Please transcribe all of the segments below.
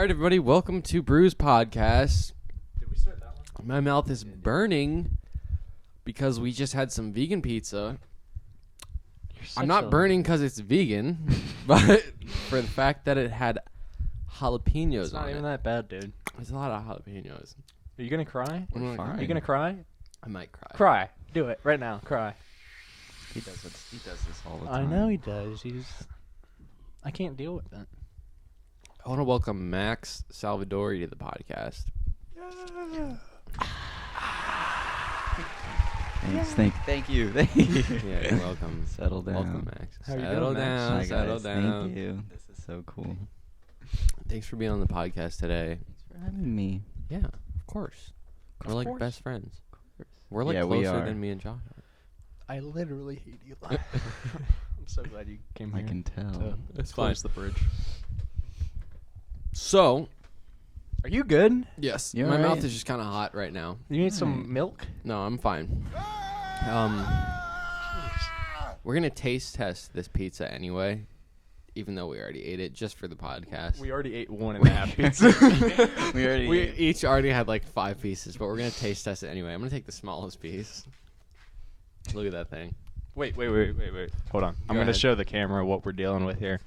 right, everybody, welcome to BRUISED podcast. Did we start that one? My mouth is burning because we just had some vegan pizza. I'm not burning because it's vegan, but for the fact that it had jalapenos It's on not it. even that bad, dude. There's a lot of jalapenos. Are you gonna cry? I'm Are you gonna cry? I might cry. Cry. Do it right now. Cry. He does this all the I time. know he does. I can't deal with that. I want to welcome Max Salvadori to the podcast. Thanks. Thank you. Thank you. Yeah, you're welcome. Settle down. Welcome, Max. How you settle doing, Max? down. Hi, Settle guys. down. Thank you. This is so cool. Thanks for being on the podcast today. Thanks for having me. Yeah, of course. We're like course. best friends. We're like Yeah, we closer are. than me and Josh are. I literally hate you. I'm so glad you came I here. can tell. To It's close the bridge. So, Are you good? yes, You my alright? mouth is just kind of hot right now. You need some Alright. milk. No, I'm fine. We're gonna taste test this pizza anyway, even though we already ate it just for the podcast. We already ate 1.5 pizza. We each already had like 5 pieces, but we're gonna taste test it anyway. I'm gonna take the smallest piece. Look at that thing. Wait. Hold on. I'm Go going to ahead. show the camera what we're dealing with here.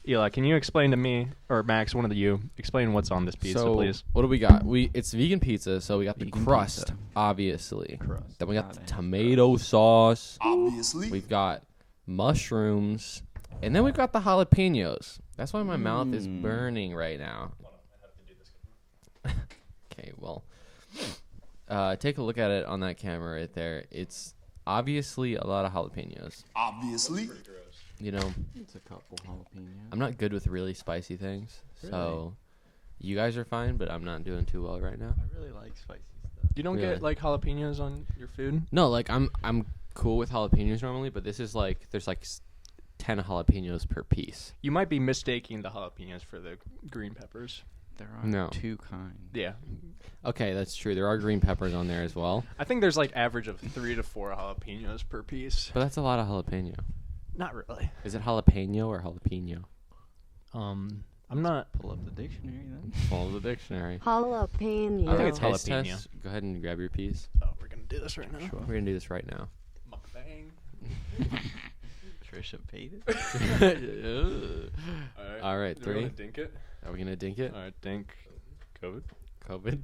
Eli, can you explain to me, or Max, one of you, explain what's on this pizza, So, please? what do we got? It's vegan pizza, so we got the Vegan crust, pizza. obviously. Crust. Then we got Got the it. tomato sauce. Obviously. We've got mushrooms, and then we've got the jalapenos. That's why my mouth is burning right now. Okay, well, take a look at it on that camera right there. It's obviously a lot of jalapenos. Obviously. You know, It's a couple jalapenos. I'm not good with really spicy things, so you guys are fine, but I'm not doing too well right now. I really like spicy stuff. You don't Really? get, like, jalapenos on your food? No, like I'm cool with jalapenos normally, but this is like there's like 10 jalapenos per piece. You might be mistaking the jalapenos for the green peppers. There are No. two kinds. Yeah. Okay, that's true. There are green peppers on there as well, I think there's, like, average of 3 to 4 jalapenos per piece. but that's a lot of jalapeno. Not really. Is it jalapeno or jalapeno? I'm not... Pull up the dictionary then. Follow the dictionary. Jalapeno. I think it's Taste jalapeno. test. Go ahead and grab your piece. Oh, we're going to do this right now. We're gonna do this right now. Mukbang. Trisha paid it. All right, Do we wanna 3. dink it? Are we gonna dink it? All right, dink. COVID. COVID.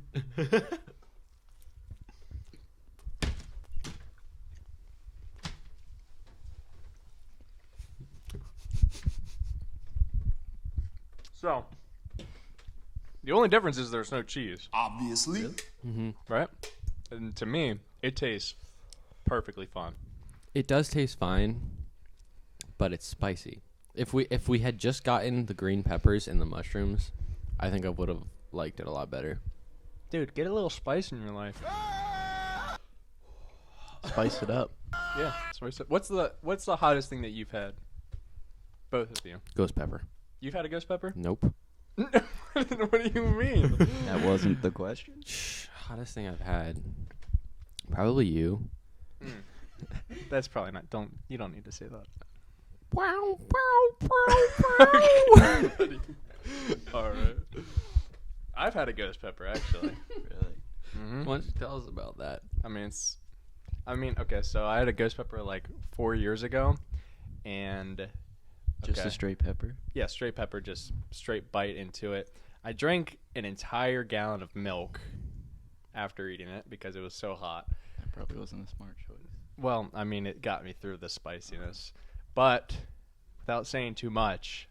So, the only difference is there's no cheese, Obviously. right? And to me, it tastes perfectly fine. It does taste fine, but it's spicy. If we had just gotten the green peppers and the mushrooms, I think I would have liked it a lot better. Dude, get a little spice in your life. Spice it up. Yeah, spice it. What's the hottest thing that you've had? Both of you. Ghost pepper. You've had a ghost pepper? Nope. What do you mean? That wasn't the question. Hottest thing I've had. Probably you. That's probably not. You don't need to say that. Wow, All right. I've had a ghost pepper actually. Really? Mm-hmm. Why don't you tell us about that? Okay, so I had a ghost pepper like 4 years ago, and Just okay. a straight pepper? Yeah, straight pepper, just straight bite into it. I drank an entire gallon of milk after eating it because it was so hot. That probably wasn't a smart choice. Well, I mean, it got me through the spiciness. But without saying too much,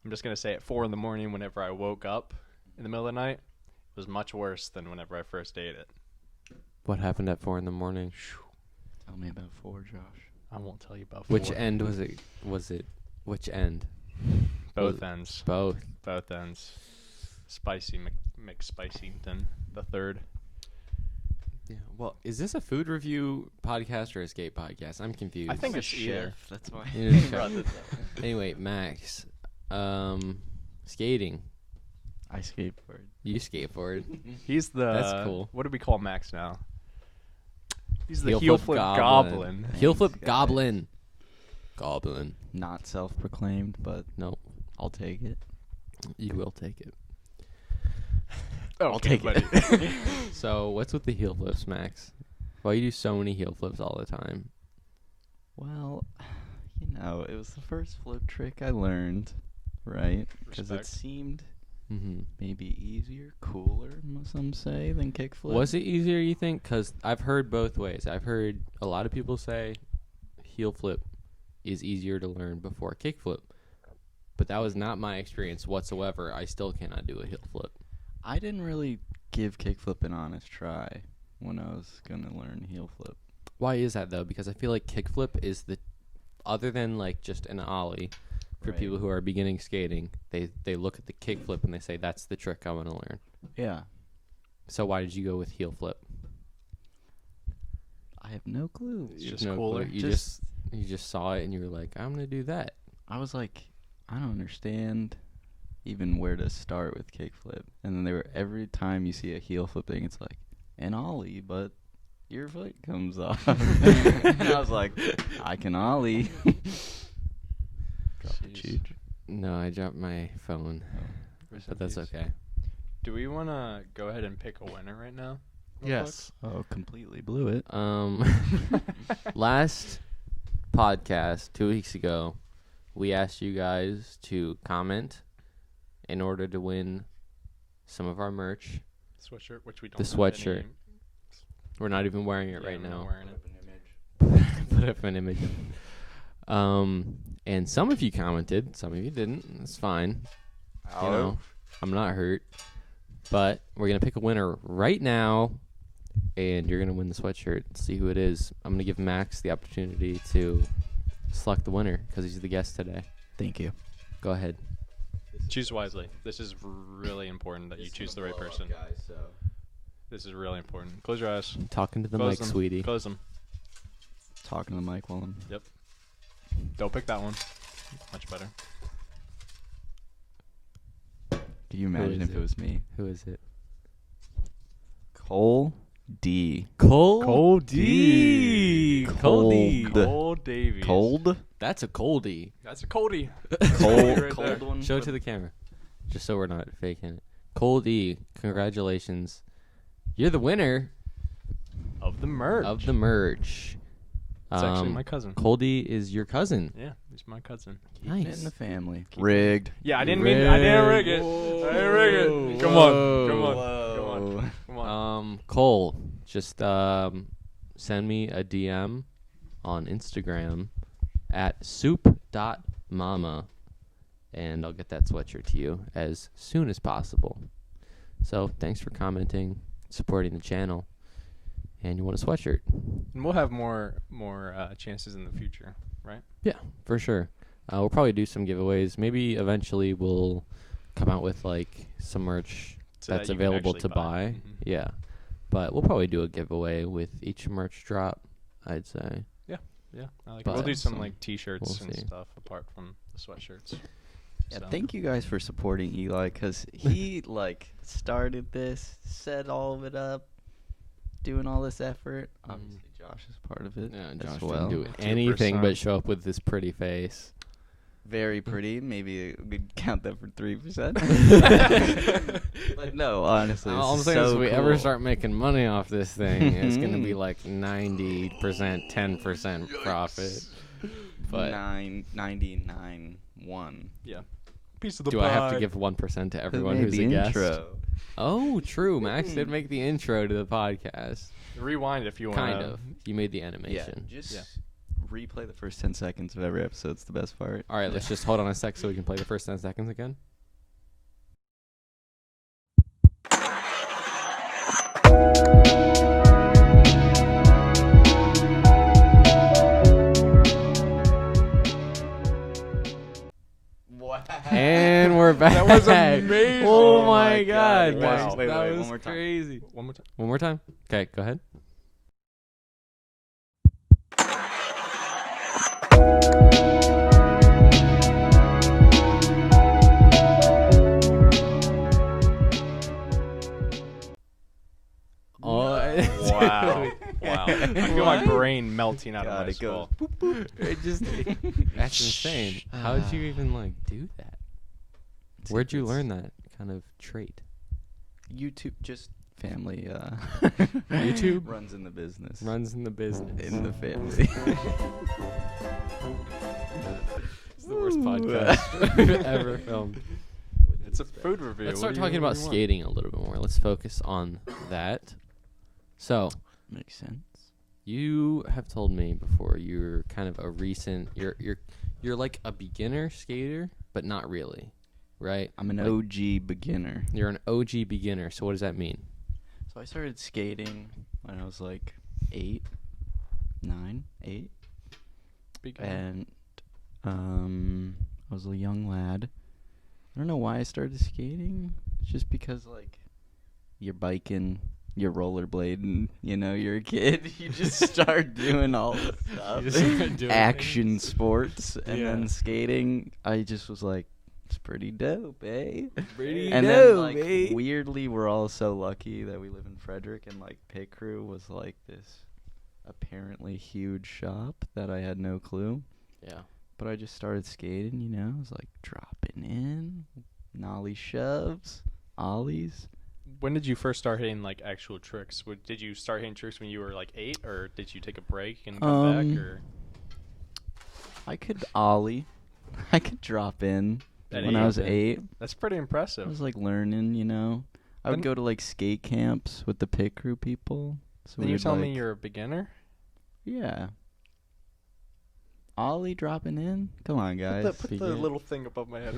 I'm just going to say at 4 in the morning whenever I woke up in the middle of the night, it was much worse than whenever I first ate it. What happened at 4 in the morning? Tell me about 4, Josh. I won't tell you about Which 4. end was it? Which end? Both ends. Both. Both ends. Spicy McSpicington the third. Yeah. Well, is this a food review podcast or a skate podcast? I'm confused. I think I'm a it's either. chef, that's why. You know, Brought this up. Anyway, Max, skating. I skateboard. You skateboard. He's the. That's cool. What do we call Max now? He's the Heel Heelflip Goblin. Heelflip Thanks, Goblin. Goblin. Not self-proclaimed, but No, I'll take it. you will take it. I'll take buddy. it. So what's with the heel flips, Max? Why you do so many heel flips all the time? Well, it was the first flip trick I learned, right? Because it Respect. seemed Mm-hmm. maybe easier, cooler, some say, than kickflip. Was it easier, you think? Because I've heard both ways. I've heard a lot of people say heel flip is easier to learn before kickflip. But that was not my experience whatsoever. I still cannot do a heel flip. I didn't really give kickflip an honest try when I was going to learn heel flip. Why is that, though? Because I feel like kickflip is other than like just an ollie, for Right. people who are beginning skating, they look at the kickflip and they say, that's the trick I want to learn. Yeah. So why did you go with heel flip? I have no clue. It's You have just no cooler. clue. You just saw it and you were like, I'm going to do that. I was like, I don't understand even where to start with kickflip. And then every time you see a heel flip thing, it's like an ollie, but your foot comes off. And I was like, I can ollie. Jeez. No, I dropped my phone, but that's okay. Do we want to go ahead and pick a winner right now? real Yes. Oh, completely blew it. Last podcast 2 weeks ago, we asked you guys to comment in order to win some of our merch. quick? Sweatshirt, which we don't. The have sweatshirt. any- We're not even wearing it Yeah, right we're not now. wearing it. Put up an image. And some of you commented, some of you didn't. That's fine. You know, I'm not hurt. But we're gonna pick a winner right now, and you're gonna win the sweatshirt. See who it is. I'm gonna give Max the opportunity to select the winner because he's the guest today. Thank you. Go ahead. Choose wisely. This is really important that you choose the right person. This is really important. Close your eyes. Talking to the Close mic, them. sweetie. Close them. Talking to the mic while I'm... Don't pick that one. Much better. Could you imagine is if it? it was me? Who is it? Cole D. Cole D. Cole D. Cole Davies. Cold? That's a coldie. That's a Coldie. Cold, Right cold there. one? Show it to the camera, just so we're not faking it. Cole D, congratulations. You're the winner Of the merch. of the merch. It's actually my cousin. Cole D is your cousin. Yeah, he's my cousin. Keeping it Nice. in the family. Keep it. Rigged. Yeah, I didn't rig it. I didn't rig it. Come on. Cole, just send me a DM on Instagram at soup.mama, and I'll get that sweatshirt to you as soon as possible. So thanks for commenting, supporting the channel, and you want a sweatshirt. And we'll have more chances in the future, right? Yeah, for sure. We'll probably do some giveaways. Maybe eventually we'll come out with like some merch So that's that you can available actually to buy. Mhm. Yeah. But we'll probably do a giveaway with each merch drop, I'd say. Yeah, I like it. But We'll do some some- like t-shirts we'll and see. stuff apart from the sweatshirts. Yeah, So- thank you guys for supporting Eli, because he, started this, set all of it up, doing all this effort. Obviously, Josh is part of it Yeah, as Josh well. didn't do 2%. anything but show up with this pretty face. Very pretty. Maybe we could count that for 3%. But no, honestly, All I'm this saying is is so if we cool. ever start making money off this thing, it's going to be like 90%, 10% profit. But 99.1. Yeah. Piece of the do I have to give 1% to everyone Made who's the a guest? intro. Oh, true. Max did make the intro to the podcast. Rewind if you want. Kind of. You made the Yeah, animation. just Yeah. replay the first 10 seconds of every episode. It's the best part. All right, let's just hold on a sec so we can play the first 10 seconds again. Wow. And we're back. That was amazing. Oh Oh my my god. God. Max, Wow. Wait, that wait, was one more time. crazy. One more time. One more time? Okay, go ahead. Oh, Wow. Wow. I feel my What? brain melting out God, of my it goes skull. It just that's insane. How did you even do that? Where'd you learn that kind of trait? YouTube, just family. YouTube? runs in the business. Runs in the business. in the family. It's the worst podcast we've ever filmed. It's a food review. Let's What start do you- talking what about do you want? skating a little bit more. Let's focus on that. So, Makes sense. you have told me before you're kind of a recent. You're like a beginner skater, but not really, right? I'm an Like, OG beginner. You're an OG beginner. So what does that mean? So I started skating when I was like 8. Beginner. And I was a young lad. I don't know why I started skating. It's just because like you're biking, you're rollerblading, you're a kid. You just start doing all the stuff. You just start doing Action things. sports. And Yeah. then skating, I just was like, it's pretty dope, eh? Pretty And dope, then like eh? weirdly we're all so lucky that we live in Frederick, and like Pit Crew was like this apparently huge shop that I had no clue. Yeah. But I just started skating, I was like dropping in, nollie shoves, ollies. When did you first start hitting like actual tricks? Did you start hitting tricks when you were like 8, or did you take a break and come back? Or I could ollie. I could drop in At when 8? I was 8. that's pretty I impressive. was like learning, I would Then- go to like skate camps with the Pit Crew people. So Then we you're would, telling me like- you're a beginner? Yeah. Ollie dropping in? Come on, guys. Put the Beginner. little thing above my head.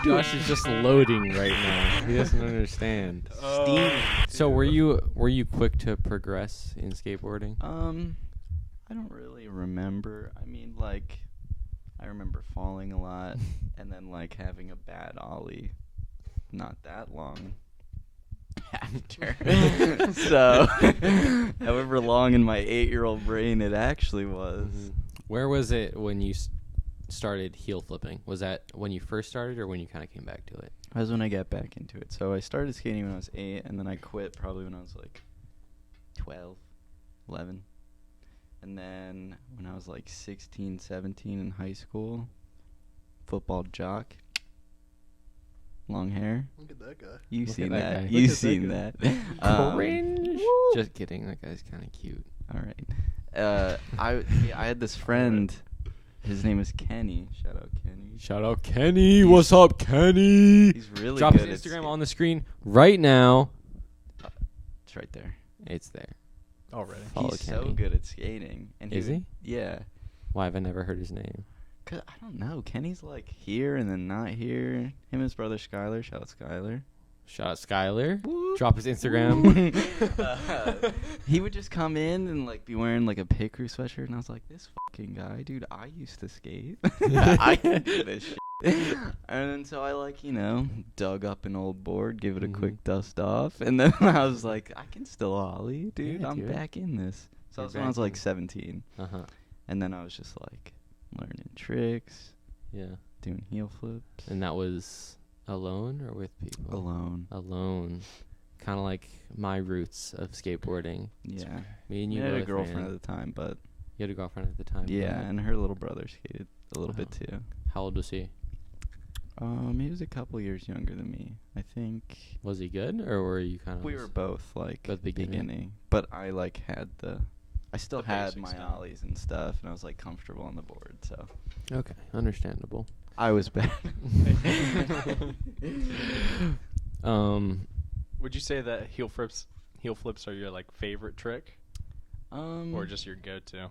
Josh is just loading right now. He doesn't understand. Steam. So were you quick to progress in skateboarding? I don't really remember. I mean, like, I remember falling a lot and then, like, having a bad ollie not that long after. So, however long in my 8-year-old brain it actually was. Where was it when you started heel flipping? Was that when you first started or when you kind of came back to it? That was when I got back into it. So I started skating when I was 8, and then I quit probably when I was like 12, 11. And then when I was like 16, 17 in high school, football jock, long hair. Look at that guy. You've Look seen at that that. guy. You've Look at that seen guy. that. Cringe. woo. Just kidding. That guy's kind of cute. All right. I had this friend. His name is Kenny. Shout out Kenny. Shout out Kenny. What's up, Kenny? He's really Drop good his at Instagram on the screen right now. It's right there. It's there. Already. Follow He's so Kenny. good at skating. And Is he? Yeah. Why have I never heard his name? 'Cause I don't know. Kenny's like here and then not here. Him and his brother Skylar. Shout out Skylar. Shout out Skylar. Whoop. Drop his Instagram. He would just come in and like be wearing like a Pit Crew sweatshirt, and I was like, this fucking guy, dude, I used to skate. I can do this shit. And then so I like, dug up an old board, give it a Mhm. quick dust off, and then I was like, I can still ollie, dude. Yeah, I'm dude. back in this. So You're that's when I was back like in. 17. Uh-huh. And then I was just like learning tricks, Yeah. doing heel flips. And that was alone or with people? Alone. Alone. Kind of like my roots of skateboarding. Yeah. Me and you I had a both, girlfriend man. at the time, but You had a girlfriend at the time. yeah, right? and her little brother skated a little bit Wow. too. How old was he? He was a couple years younger than me. I think Was he good, or were you kind of? we were both like Both beginner? beginning, but I like I still The had basics my down. ollies and stuff, and I was like comfortable on the board, so Okay, understandable. I was bad. Would you say that heel flips are your like favorite trick, or just your go-to?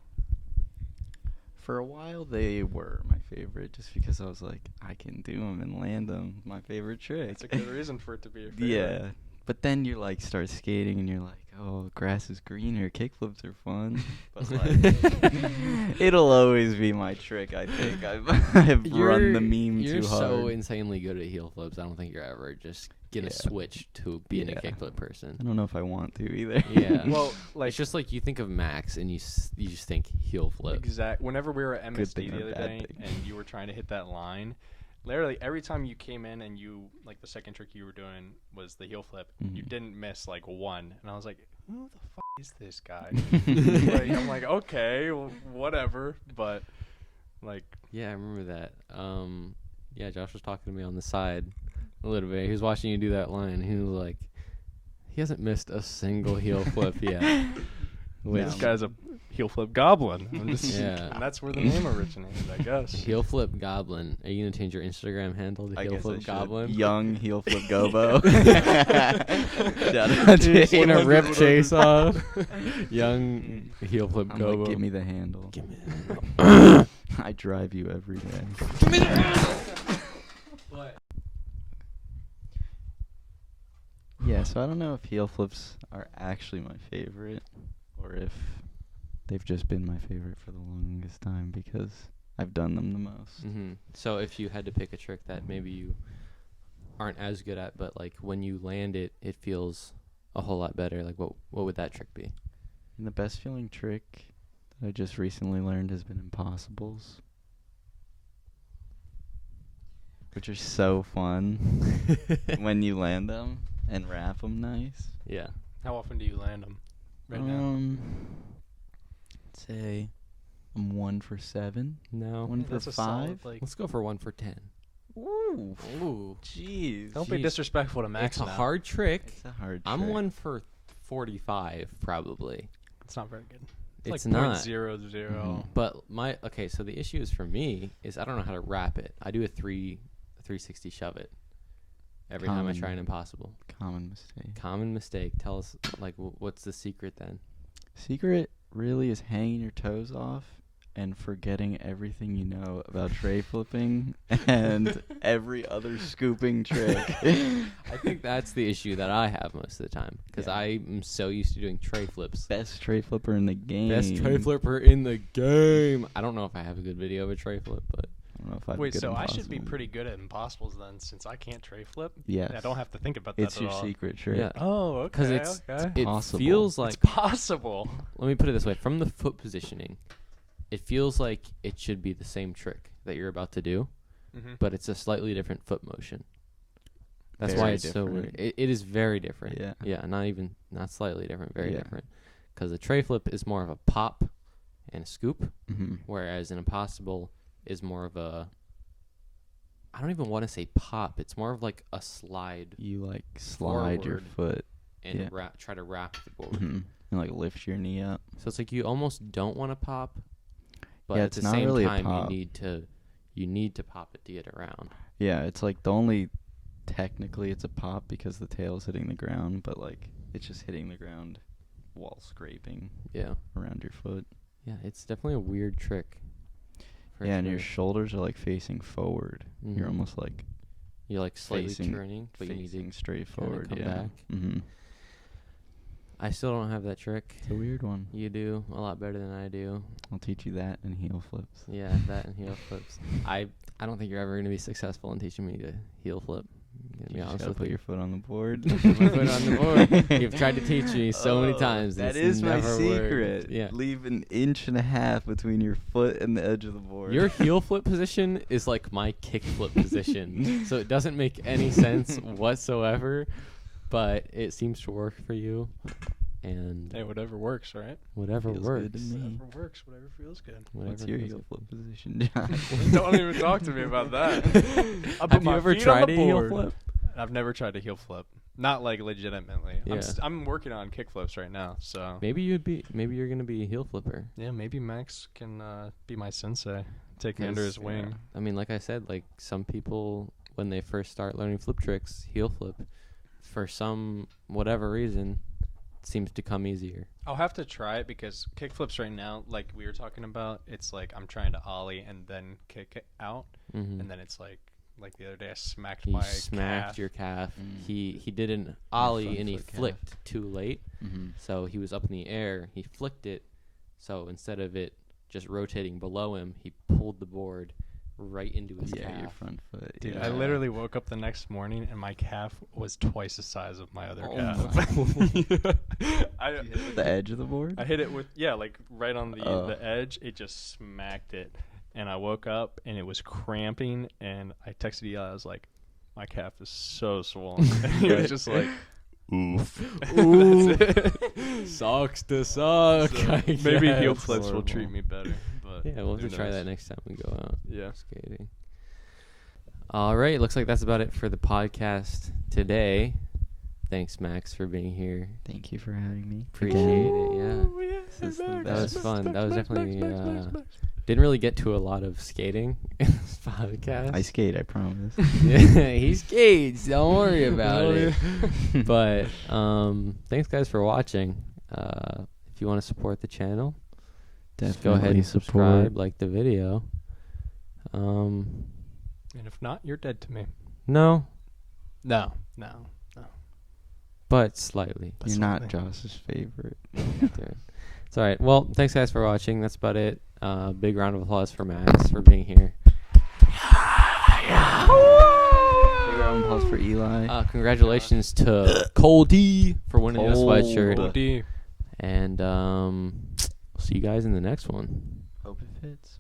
For a while they were my favorite, just because I was like, I can do them and land them. My favorite trick. That's a good reason for it to be your favorite. Yeah, but then you like start skating and you're like, oh, grass is greener, kickflips are fun. But like, it'll always be my trick. I think I've run the meme You're too hard. so insanely good at heel flips. I don't think you're ever just gonna Yeah. switch to being Yeah. a kickflip I person. don't know if I want to either. Yeah. Well, like It's just like you think of Max and you just think heel flip. Whenever we were at Good MSD thing the or other bad day, thing? and you were trying to hit that line, literally every time you came in and you like the second trick you were doing was the heel flip, you Mhm. didn't miss like one, and I was like, who the fuck is this guy? Like, I'm like, okay, whatever, but like, Yeah, I remember that. Yeah, Josh was talking to me on the side A little bit. He was watching you do that line. He was like, he hasn't missed a single heel flip yet. This guy's a heel flip goblin. I'm just, Yeah. and that's where the name originated, I guess. Heel flip goblin. Are you gonna change your Instagram handle to I heel guess I flip should. goblin? Young heel flip gobo. He's gonna rip Chase off. Young heel flip I'm gobo. like, give me the handle. Give me the handle. I drive you every day. Give me the handle. Yeah, so I don't know if heel flips are actually my favorite, or if they've just been my favorite for the longest time because I've done them the most. Mm-hmm. So if you had to pick a trick that maybe you aren't as good at, but like when you land it, it feels a whole lot better. Like what would that trick be? And the best feeling trick that I just recently learned has been impossibles, which are so fun when you land them and wrap them nice. Yeah. How often do you land them now? I'd say I'm 1 for 7. No. 1 for That's a 5. solid, Let's go for 1 for 10. Ooh, Ooh. jeez. Don't be Jeez. disrespectful to Max It's a now. hard trick. It's a hard. I'm trick. 1 for 45 probably. It's not very good. It's like not. 0.00. Mhm. But so the issue is for me is I don't know how to wrap it. I do a 360 shove it every time I try an impossible. Common mistake. Common mistake. Tell us like what's the secret then? Secret really is hanging your toes off and forgetting everything you know about tray flipping and every other scooping trick. I think that's the issue that I have most of the time because Yeah. I'm so used to doing tray flips. Best tray flipper in the game. Best tray flipper in the game. I don't know if I have a good video of a tray flip, but I don't know if I've Wait, good so I should be impossible. pretty good at impossibles then, since I can't tray flip? Yes. I don't have to think about that It's at your all. secret trick. yeah, Oh, okay. because okay. it possible. feels like It's possible. let me put it this way: from the foot positioning, it feels like it should be the same trick that you're about to do, Mm-hmm. but it's a slightly different foot motion. That's Very why it's so different. weird. It is very different. Yeah. Yeah, not slightly different, very Yeah. different. Because the tray flip is more of a pop and a scoop, Mm-hmm. whereas an impossible is more of a. I don't even want to say pop. It's more of like a slide You like slide your Forward. foot and Yeah. try to wrap the board. and like lift your knee up. So it's like you almost don't want to pop, but Yeah, at it's the not same really a time pop. you need to pop it to get around. Yeah, it's like the only technically it's a pop because the tail's hitting the ground, but like it's just hitting the ground while scraping Yeah. around your foot. Yeah, it's definitely a weird trick. for Yeah, and your sure. shoulders are like facing forward. You're Mhm. almost like You're like slightly facing- turning, but you need facing to. straight forward. come Yeah. back. Mm-hmm. I still don't have that trick. It's a weird one. You do a lot better than I do. I'll teach you that and heel flips. Yeah, that and heel flips. I don't think you're ever gonna be successful in teaching me to heel flip. I'm gonna be You just honest gotta with put you. your foot on the board. Put my foot on the board. You've tried to teach me so many times. That it's is my never secret. worked. Yeah. Leave an inch and a half between your foot and the edge of the board. Your heel flip position is like my kick flip position. So it doesn't make any sense whatsoever, but it seems to work for you. And Hey, whatever works, right? whatever Feels works. good to me. Whatever works, whatever feels good. What's Whatever your feels heel good. flip position, John? Don't even talk to me about that. I put Have you my ever feet on tried the a heel board. flip? I've never tried a heel flip. Not like legitimately. Yeah. I'm working on kick flips right now, so Maybe you're gonna be a heel flipper. yeah, maybe Max can be my sensei. Take me under his Because, wing. I mean, like I said, like some people when they first start learning flip tricks, heel flip, for some whatever reason, seems to come easier. I'll have to try it because kick flips right now, like we were talking about, it's like I'm trying to ollie and then kick it out, Mm-hmm. and then it's like the other day I smacked He my smacked calf. your calf. Mm. He did an ollie front and he foot calf. flicked too late. Mm-hmm. So he was up in the air. He flicked it. So instead of it just rotating below him, he pulled the board right into his Yeah, your calf. front foot. Dude, yeah. I literally woke up the next morning and my calf was twice the size of my other Oh calf. The edge of the board? I hit it with like right on the Oh. the edge. It just smacked it, and I woke up and it was cramping. And I texted Eli. I was like, "My calf is so swollen." And he was just like, "Oof." Ooh. That's it. Sucks to suck. So I maybe heel guess. flips will treat me better. But Yeah, we'll have who to try knows? that next time we go out Yeah. skating. All right. Looks like that's about it for the podcast today. Thanks, Max, for being here. Thank you for having me. Appreciate it. Yeah. This is the That was best. fun. That was definitely didn't really get to a lot of skating in this podcast. I skate, I promise. Yeah, he skates. Don't worry about it. But thanks, guys, for watching. If you want to support the channel, just go ahead and subscribe, like the video. And if not, you're dead to me. No, But but slightly. You're not Josh's favorite. It's all right. Well, thanks, guys, for watching. That's about it. Big round of applause for Max for being here. Big round of applause for Eli. Congratulations to Cole D for winning the sweatshirt. Cole D. And see you guys in the next one. Hope it fits.